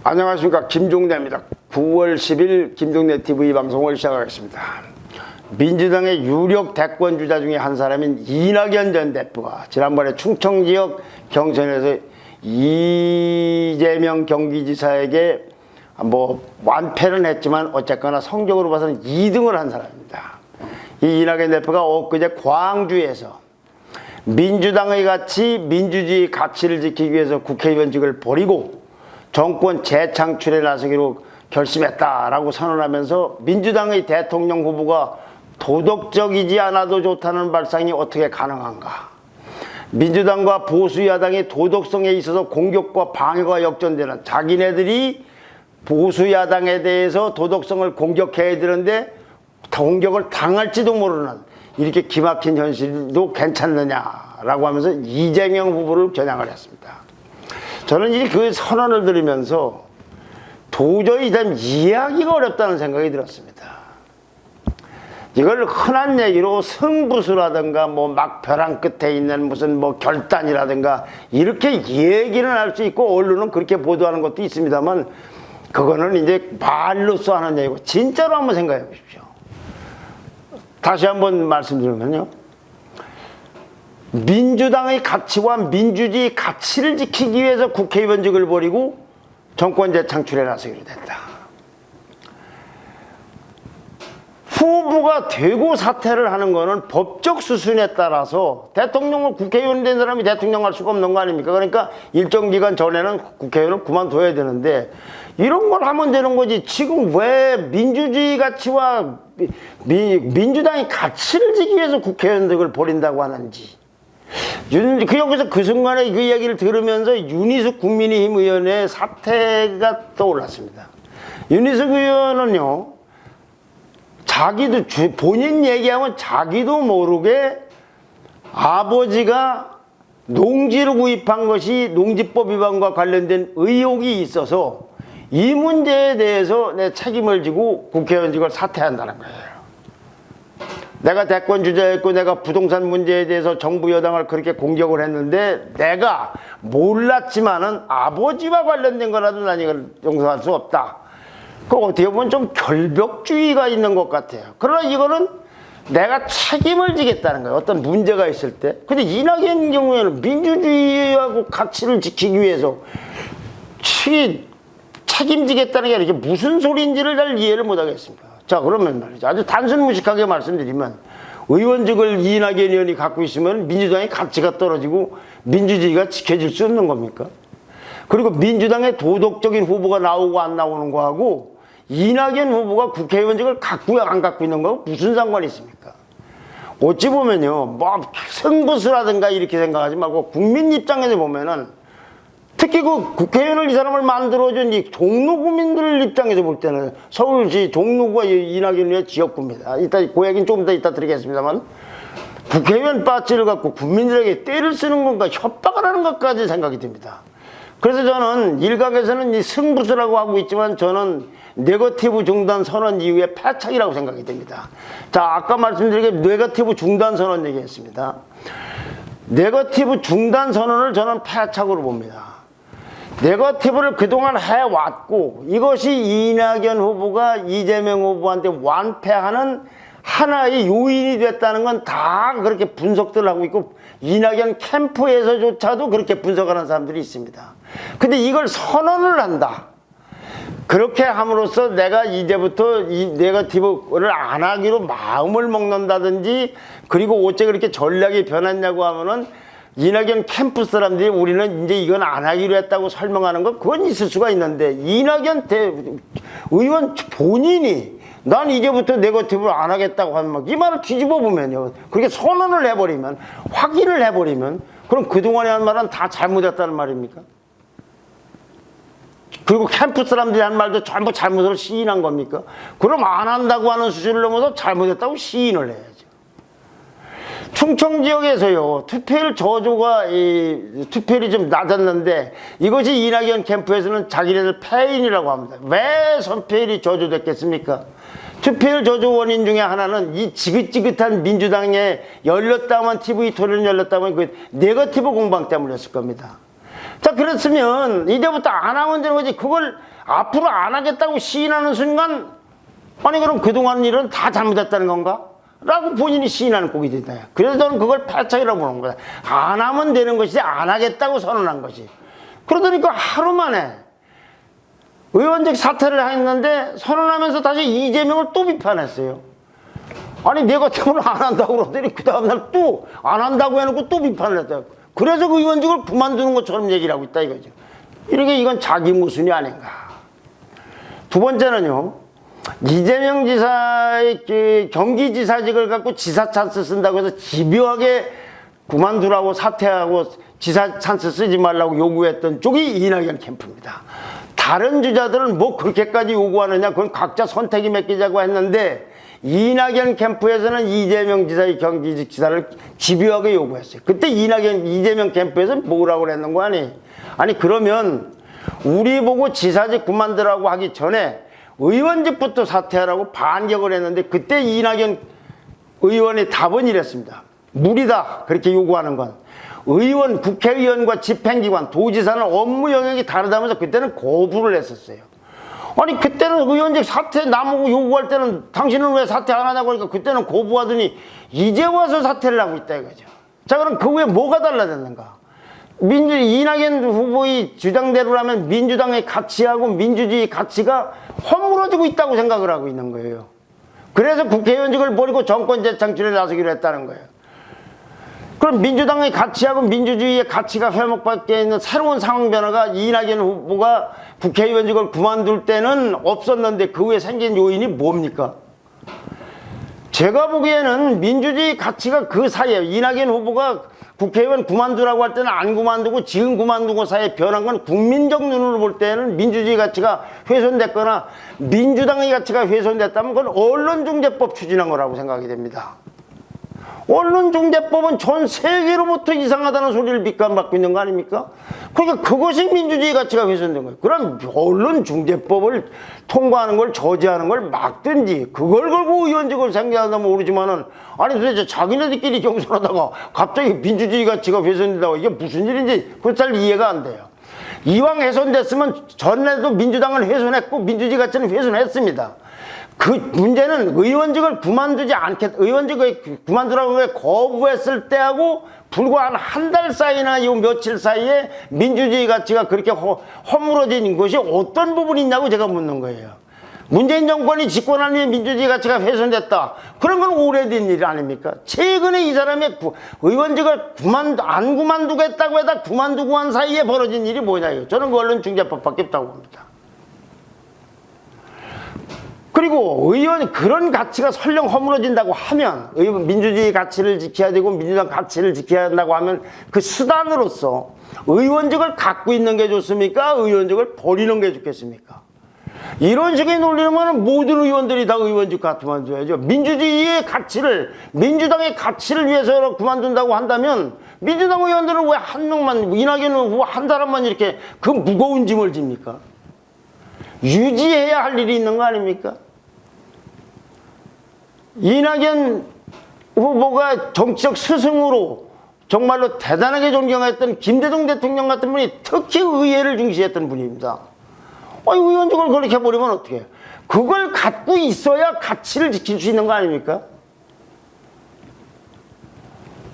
안녕하십니까, 김종래입니다. 9월 10일 김종래 TV 방송을 시작하겠습니다. 민주당의 유력 대권 주자 중에 한 사람인 이낙연 전 대표가 지난번에 충청 지역 경선에서 이재명 경기지사에게 완패는 했지만 어쨌거나 성적으로 봐서는 2등을 한 사람입니다. 이 이낙연 대표가 엊그제 광주에서 민주당의 가치, 민주주의 가치를 지키기 위해서 국회의원직을 버리고 정권 재창출에 나서기로 결심했다라고 선언하면서 민주당의 대통령 후보가 도덕적이지 않아도 좋다는 발상이 어떻게 가능한가? 민주당과 보수 야당의 도덕성에 있어서 공격과 방해가 역전되는, 자기네들이 보수 야당에 대해서 도덕성을 공격해야 되는데 공격을 당할지도 모르는 이렇게 기막힌 현실도 괜찮느냐라고 하면서 이재명 후보를 겨냥을 했습니다. 저는 이 그 선언을 들으면서 도저히 좀 이해하기가 어렵다는 생각이 들었습니다. 이걸 흔한 얘기로 승부수라든가 막 벼랑 끝에 있는 무슨 결단이라든가 이렇게 얘기는 할 수 있고 언론은 그렇게 보도하는 것도 있습니다만, 그거는 이제 말로써 하는 얘기고 진짜로 한번 생각해 보십시오. 다시 한번 말씀드리면요, 민주당의 가치와 민주주의 가치를 지키기 위해서 국회의원직을 버리고 정권 재창출에 나서기로 됐다. 후보가 되고 사퇴를 하는 거는 법적 수순에 따라서 대통령을, 국회의원 된 사람이 대통령 할 수가 없는 거 아닙니까? 그러니까 일정 기간 전에는 국회의원을 그만둬야 되는데 이런 걸 하면 되는 거지. 지금 왜 민주주의 가치와 민주당의 가치를 지키기 위해서 국회의원직을 버린다고 하는지. 여기서 그 순간에 그 이야기를 들으면서 윤희숙 국민의힘 의원의 사태가 떠올랐습니다. 윤희숙 의원은요, 자기도 본인 얘기하면 자기도 모르게 아버지가 농지를 구입한 것이 농지법 위반과 관련된 의혹이 있어서 이 문제에 대해서 내 책임을 지고 국회의원직을 사퇴한다는 거예요. 내가 대권 주자였고 내가 부동산 문제에 대해서 정부 여당을 그렇게 공격을 했는데 내가 몰랐지만은 아버지와 관련된 거라도 난 이걸 용서할 수 없다. 그 어떻게 보면 좀 결벽주의가 있는 것 같아요. 그러나 이거는 내가 책임을 지겠다는 거예요. 어떤 문제가 있을 때. 근데 이낙연 경우에는 민주주의하고 가치를 지키기 위해서 책임지겠다는 게 이게 무슨 소리인지를 잘 이해를 못 하겠습니다. 자, 그러면 말이죠, 아주 단순무식하게 말씀드리면 의원직을 이낙연 의원이 갖고 있으면 민주당의 가치가 떨어지고 민주주의가 지켜질 수 없는 겁니까? 그리고 민주당의 도덕적인 후보가 나오고 안 나오는 거하고 이낙연 후보가 국회의원직을 갖고 안 갖고 있는 거하고 무슨 상관이 있습니까? 어찌 보면요, 승부수라든가 이렇게 생각하지 말고 국민 입장에서 보면은, 특히 그 국회의원을 이 사람을 만들어준 이 종로구민들 입장에서 볼 때는 서울시 종로구가 이낙연 의원의 지역구입니다. 이따 그 얘기는 조금 더 이따 드리겠습니다만, 국회의원 배지를 갖고 국민들에게 떼를 쓰는 건가 협박을 하는 것까지 생각이 듭니다. 그래서 저는 일각에서는 이 승부수라고 하고 있지만 저는 네거티브 중단 선언 이후에 패착이라고 생각이 됩니다. 자, 아까 말씀드린 게 네거티브 중단 선언 얘기했습니다. 네거티브 중단 선언을 저는 패착으로 봅니다. 네거티브를 그동안 해왔고 이것이 이낙연 후보가 이재명 후보한테 완패하는 하나의 요인이 됐다는 건 다 그렇게 분석들 하고 있고 이낙연 캠프에서조차도 그렇게 분석하는 사람들이 있습니다. 근데 이걸 선언을 한다. 그렇게 함으로써 내가 이제부터 이 네거티브를 안 하기로 마음을 먹는다든지, 그리고 어째 그렇게 전략이 변했냐고 하면은 이낙연 캠프 사람들이 우리는 이제 이건 안 하기로 했다고 설명하는 건 그건 있을 수가 있는데, 이낙연 의원 본인이 난 이제부터 네거티브를 안 하겠다고 하면 이 말을 뒤집어 보면요, 그렇게 선언을 해버리면, 확인을 해버리면, 그럼 그동안에 한 말은 다 잘못했다는 말입니까? 그리고 캠프 사람들이 한 말도 전부 잘못을 시인한 겁니까? 그럼 안 한다고 하는 수준을 넘어서 잘못했다고 시인을 해야죠. 충청 지역에서요, 투표율 저조가, 투표율이 좀 낮았는데 이것이 이낙연 캠프에서는 자기네들 패인이라고 합니다. 왜 선표율이 저조됐겠습니까? 투표율 저조 원인 중에 하나는 이 지긋지긋한 민주당에 열렸다만, TV 토론 열렸다면 그 네거티브 공방 때문이었을 겁니다. 자, 그렇으면 이제부터 안 하면 되는 거지. 그걸 앞으로 안 하겠다고 시인하는 순간 아니 그럼 그동안 일은 다 잘못했다는 건가? 라고 본인이 시인하는 꼴이 된다. 그래서 저는 그걸 패착이라고 보는 거다. 안 하면 되는 것이지 안 하겠다고 선언한 것이. 그러더니 그 하루 만에 의원직 사퇴를 했는데 선언하면서 다시 이재명을 또 비판했어요. 아니 내 같으면 안 한다고 그러더니 그 다음날 또 안 한다고 해놓고 또 비판을 했다. 그래서 그 의원직을 그만두는 것처럼 얘기를 하고 있다 이거죠. 이렇게 이건 자기 모순이 아닌가. 두 번째는요. 이재명 지사의 그 경기지사직을 갖고 지사 찬스 쓴다고 해서 집요하게 그만두라고 사퇴하고 지사 찬스 쓰지 말라고 요구했던 쪽이 이낙연 캠프입니다. 다른 주자들은 뭐 그렇게까지 요구하느냐 그건 각자 선택이 맡기자고 했는데 이낙연 캠프에서는 이재명 지사의 경기직 지사를 집요하게 요구했어요. 그때 이재명 캠프에서 뭐라고 그랬는 거 아니? 아니 그러면 우리 보고 지사직 그만두라고 하기 전에 의원직부터 사퇴하라고 반격을 했는데 그때 이낙연 의원의 답은 이랬습니다. 무리다 그렇게 요구하는 건. 의원, 국회의원과 집행기관, 도지사는 업무 영역이 다르다면서 그때는 거부를 했었어요. 아니 그때는 의원직 사퇴 나보고 요구할 때는 당신은 왜 사퇴 안 하냐고 하니까 그때는 거부하더니 이제 와서 사퇴를 하고 있다 이거죠. 자 그럼 그 후에 뭐가 달라졌는가? 이낙연 후보의 주장대로라면 민주당의 가치하고 민주주의 가치가 허물어지고 있다고 생각을 하고 있는 거예요. 그래서 국회의원직을 버리고 정권 재창출에 나서기로 했다는 거예요. 그럼 민주당의 가치하고 민주주의의 가치가 회목밖에 있는 새로운 상황 변화가 이낙연 후보가 국회의원직을 그만둘 때는 없었는데 그 후에 생긴 요인이 뭡니까? 제가 보기에는 민주주의 가치가 그 사이에 이낙연 후보가 국회의원 그만두라고 할 때는 안 그만두고 지금 그만두고 사이에 변한 건 국민적 눈으로 볼 때는 민주주의 가치가 훼손됐거나 민주당의 가치가 훼손됐다면 그건 언론중재법 추진한 거라고 생각이 됩니다. 언론중재법은 전 세계로부터 이상하다는 소리를 비판받고 있는 거 아닙니까? 그러니까 그것이 민주주의 가치가 훼손된 거예요. 그럼 언론중재법을 통과하는 걸 저지하는 걸 막든지 그걸 걸고 의원직을 상대한다면 모르지만은 아니 도대체 자기네들끼리 경선하다가 갑자기 민주주의 가치가 훼손된다고 이게 무슨 일인지 그거 잘 이해가 안 돼요. 이왕 훼손됐으면 전에도 민주당을 훼손했고 민주주의 가치는 훼손했습니다. 그 문제는 의원직을 의원직을 그만두라고 거부했을 때하고 불과 한 달 사이나 요 며칠 사이에 민주주의 가치가 그렇게 허물어진 것이 어떤 부분이 있냐고 제가 묻는 거예요. 문재인 정권이 집권한 후에 민주주의 가치가 훼손됐다. 그런 건 오래된 일 아닙니까? 최근에 이 사람의 의원직을 안 그만두겠다고 해다 그만두고 한 사이에 벌어진 일이 뭐냐 이거. 저는 그 언론중재법밖에 없다고 봅니다. 그리고 의원이 그런 가치가 설령 허물어진다고 하면 민주주의 가치를 지켜야 되고 민주당 가치를 지켜야 한다고 하면 그 수단으로서 의원직을 갖고 있는 게 좋습니까? 의원직을 버리는 게 좋겠습니까? 이런 식의 논리라면 모든 의원들이 다 의원직 그만둬야죠. 민주주의의 가치를 민주당의 가치를 위해서 그만둔다고 한다면 민주당 의원들은 왜 한 명만 이낙연 후보 한 사람만 이렇게 그 무거운 짐을 집니까? 유지해야 할 일이 있는 거 아닙니까? 이낙연 후보가 정치적 스승으로 정말로 대단하게 존경했던 김대중 대통령 같은 분이 특히 의회를 중시했던 분입니다. 의원직을 그렇게 해버리면 어떻게 해요? 그걸 갖고 있어야 가치를 지킬 수 있는 거 아닙니까?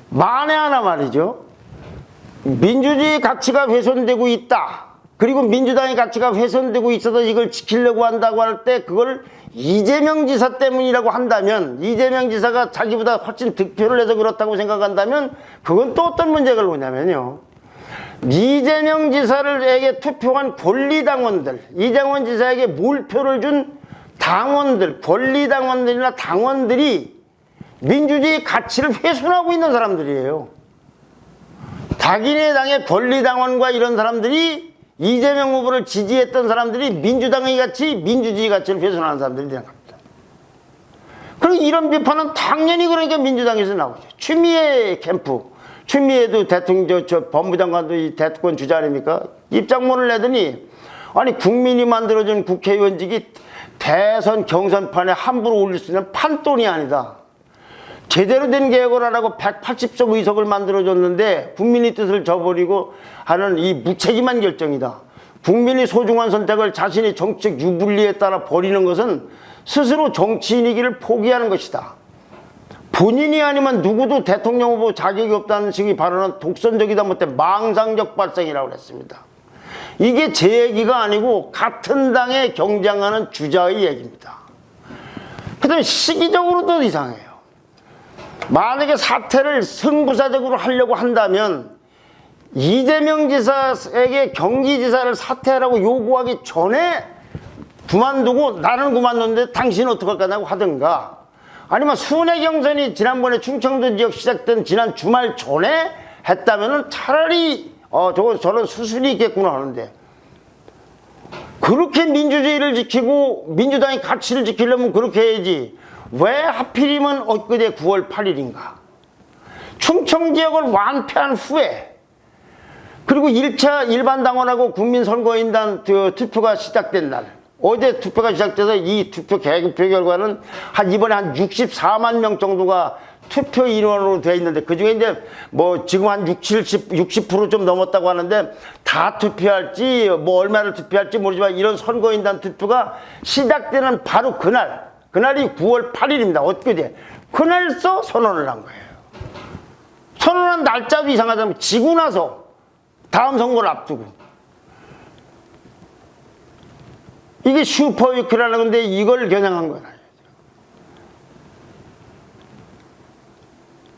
만에 하나 말이죠. 민주주의 가치가 훼손되고 있다. 그리고 민주당의 가치가 훼손되고 있어서 이걸 지키려고 한다고 할 때 그걸 이재명 지사 때문이라고 한다면 이재명 지사가 자기보다 훨씬 득표를 해서 그렇다고 생각한다면 그건 또 어떤 문제가 오냐면요. 이재명 지사에게 투표한 권리당원들 이재명 지사에게 몰표를 준 당원들 권리당원들이나 당원들이 민주주의 가치를 훼손하고 있는 사람들이에요. 자기네 당의 권리당원과 이런 사람들이 이재명 후보를 지지했던 사람들이 민주당의 가치, 민주주의 가치를 훼손하는 사람들이 되는 겁니다. 그리고 이런 비판은 당연히 그러니까 민주당에서 나오죠. 추미애 캠프, 추미애도 대통령, 법무장관도 이 대권 주자 아닙니까? 입장문을 내더니 아니 국민이 만들어준 국회의원직이 대선 경선판에 함부로 올릴 수 있는 판돈이 아니다. 제대로 된 개혁을 하라고 180석 의석을 만들어줬는데 국민의 뜻을 저버리고 하는 이 무책임한 결정이다. 국민이 소중한 선택을 자신의 정책 유불리에 따라 버리는 것은 스스로 정치인이기를 포기하는 것이다. 본인이 아니면 누구도 대통령 후보 자격이 없다는 식의 발언은 독선적이다 못해 망상적 발상이라고 했습니다. 이게 제 얘기가 아니고 같은 당에 경쟁하는 주자의 얘기입니다. 그 다음에 시기적으로도 이상해요. 만약에 사퇴를 승부사적으로 하려고 한다면 이재명 지사에게 경기지사를 사퇴하라고 요구하기 전에 그만두고 나는 그만뒀는데 당신은 어떡할 거냐고 하든가, 아니면 순회 경선이 지난번에 충청도 지역 시작된 지난 주말 전에 했다면 차라리 저런 수순이 있겠구나 하는데, 그렇게 민주주의를 지키고 민주당의 가치를 지키려면 그렇게 해야지 왜 하필이면 엊그제 9월 8일인가 충청 지역을 완패한 후에, 그리고 1차 일반당원하고 국민선거인단 투표가 시작된 날, 어제 투표가 시작돼서 이 투표 개표 결과는 이번에 한 64만 명 정도가 투표 인원으로 되어 있는데, 그 중에 이제 뭐 지금 한 60% 좀 넘었다고 하는데, 다 투표할지 뭐 얼마를 투표할지 모르지만 이런 선거인단 투표가 시작되는 바로 그날이 9월 8일입니다. 엊그제. 그날서 선언을 한 거예요. 선언한 날짜도 이상하다면 지고 나서 다음 선거를 앞두고. 이게 슈퍼위크라는 건데 이걸 겨냥한 거다.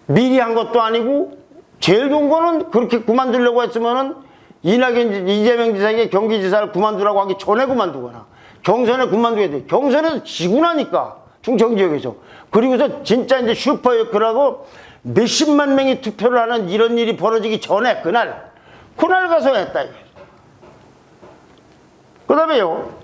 미리 한 것도 아니고, 제일 좋은 거는 그렇게 그만두려고 했으면은 이재명 지사에게 경기지사를 그만두라고 하기 전에 그만두거나 경선에 그만두게 돼. 경선에서 지고 나니까 충청 지역에서. 그리고서 진짜 이제 슈퍼위크라고 몇십만 명이 투표를 하는 이런 일이 벌어지기 전에 그날 가서 했다. 그 다음에요,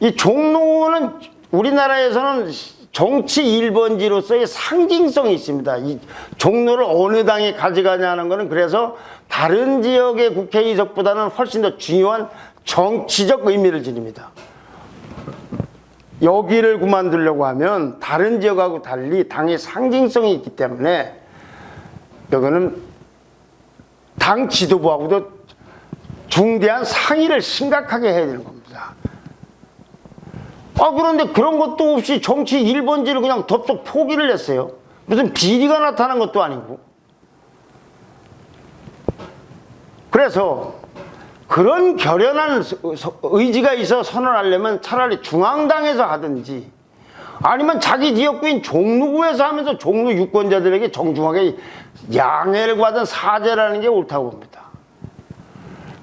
이 종로는 우리나라에서는 정치 1번지로서의 상징성이 있습니다. 이 종로를 어느 당이 가져가냐는 거는 그래서 다른 지역의 국회의석보다는 훨씬 더 중요한 정치적 의미를 지닙니다. 여기를 그만두려고 하면 다른 지역하고 달리 당의 상징성이 있기 때문에 여기는 당 지도부하고도 중대한 상의를 심각하게 해야 되는 겁니다. 그런데 그런 것도 없이 정치 1번지를 그냥 덥석 포기를 했어요. 무슨 비리가 나타난 것도 아니고. 그래서 그런 결연한 의지가 있어 선언하려면 차라리 중앙당에서 하든지, 아니면 자기 지역구인 종로구에서 하면서 종로 유권자들에게 정중하게 양해를 받은 사죄라는 게 옳다고 봅니다.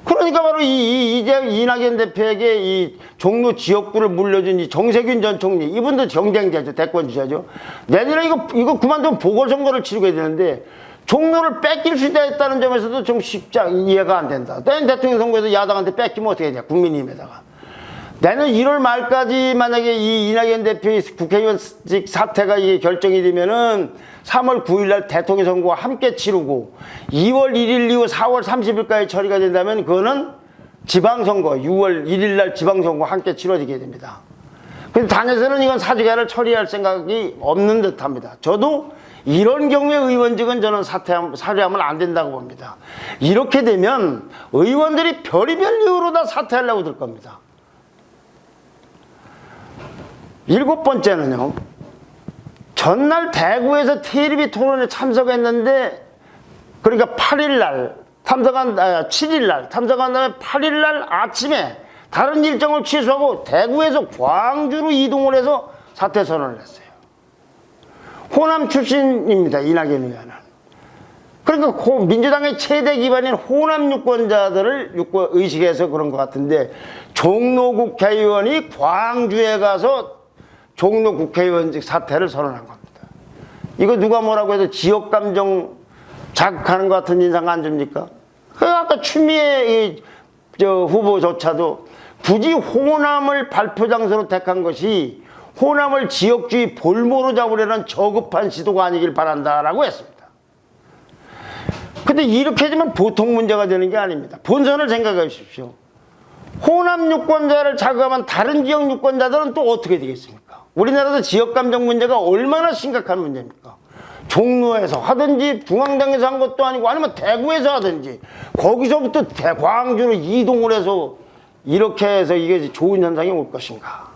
그러니까 바로 이낙연 대표에게 이 종로 지역구를 물려준 이 정세균 전 총리, 이분도 경쟁자죠. 대권 주자죠. 내년에 이거 그만두면 보궐선거를 치르게 되는데 종로를 뺏길 수 있다는 점에서도 좀 쉽지 이해가 안 된다. 내년 대통령 선거에서 야당한테 뺏기면 어떻게 되냐, 국민의힘에다가. 내년 1월 말까지 만약에 이 이낙연 대표의 국회의원직 사퇴가 이게 결정이 되면은 3월 9일날 대통령 선거와 함께 치르고 2월 1일 이후 4월 30일까지 처리가 된다면 그거는 지방선거 6월 1일날 지방선거와 함께 치러지게 됩니다. 근데 당에서는 이건 사직아를 처리할 생각이 없는 듯합니다. 저도 이런 경우에 의원직은 저는 사퇴하면 안 된다고 봅니다. 이렇게 되면 의원들이 별의별 이유로 다 사퇴하려고 들 겁니다. 7번째는요. 전날 대구에서 TLB 토론에 참석했는데, 그러니까 8일날 참석한, 7일날 참석한 다음에 8일날 아침에 다른 일정을 취소하고 대구에서 광주로 이동을 해서 사퇴 선언을 했어요. 호남 출신입니다, 이낙연 의원은. 그러니까 민주당의 최대 기반인 호남 유권자들을 의식해서 그런 것 같은데, 종로 국회의원이 광주에 가서 종로 국회의원직 사퇴를 선언한 겁니다. 이거 누가 뭐라고 해도 지역감정 자극하는 것 같은 인상 안 줍니까? 아까 추미애 후보조차도 굳이 호남을 발표 장소로 택한 것이 호남을 지역주의 볼모로 잡으려는 저급한 시도가 아니길 바란다라고 했습니다. 근데 이렇게 되면 보통 문제가 되는 게 아닙니다. 본선을 생각해 보십시오. 호남 유권자를 자극하면 다른 지역 유권자들은 또 어떻게 되겠습니까? 우리나라도 지역감정 문제가 얼마나 심각한 문제입니까? 종로에서 하든지 중앙당에서 한 것도 아니고, 아니면 대구에서 하든지 거기서부터 광주로 이동을 해서 이렇게 해서 이게 좋은 현상이 올 것인가.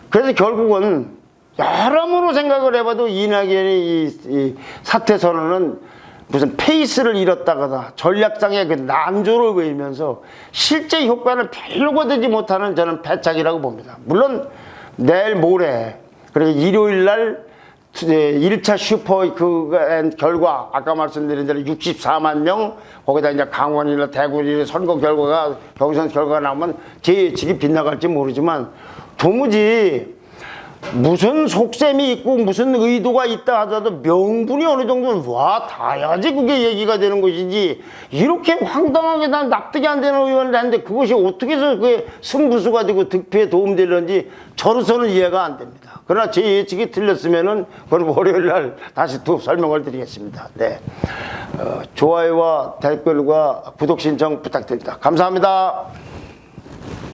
그래서 결국은 여러모로 생각을 해봐도 이낙연의 이 사퇴 선언은 무슨 페이스를 잃었다거나 전략상의 그 난조를 보이면서 실제 효과는 별로 거두지 못하는 저는 패착이라고 봅니다. 물론 내일 모레 그리고 일요일 날 1차 슈퍼 그 결과 아까 말씀드린 대로 64만 명 거기다 이제 강원이나 대구나 선거 결과가 경선 결과가 나오면 제 예측이 빗나갈지 모르지만 도무지 무슨 속셈이 있고 무슨 의도가 있다 하더라도 명분이 어느 정도는 와 닿아야지 그게 얘기가 되는 것이지 이렇게 황당하게 난 납득이 안 되는 의원을 했는데 그것이 어떻게 해서 그게 승부수가 되고 득표에 도움되는지 저로서는 이해가 안 됩니다. 그러나 제 예측이 틀렸으면은 그건 월요일 날 다시 또 설명을 드리겠습니다. 네, 좋아요와 댓글과 구독 신청 부탁드립니다. 감사합니다.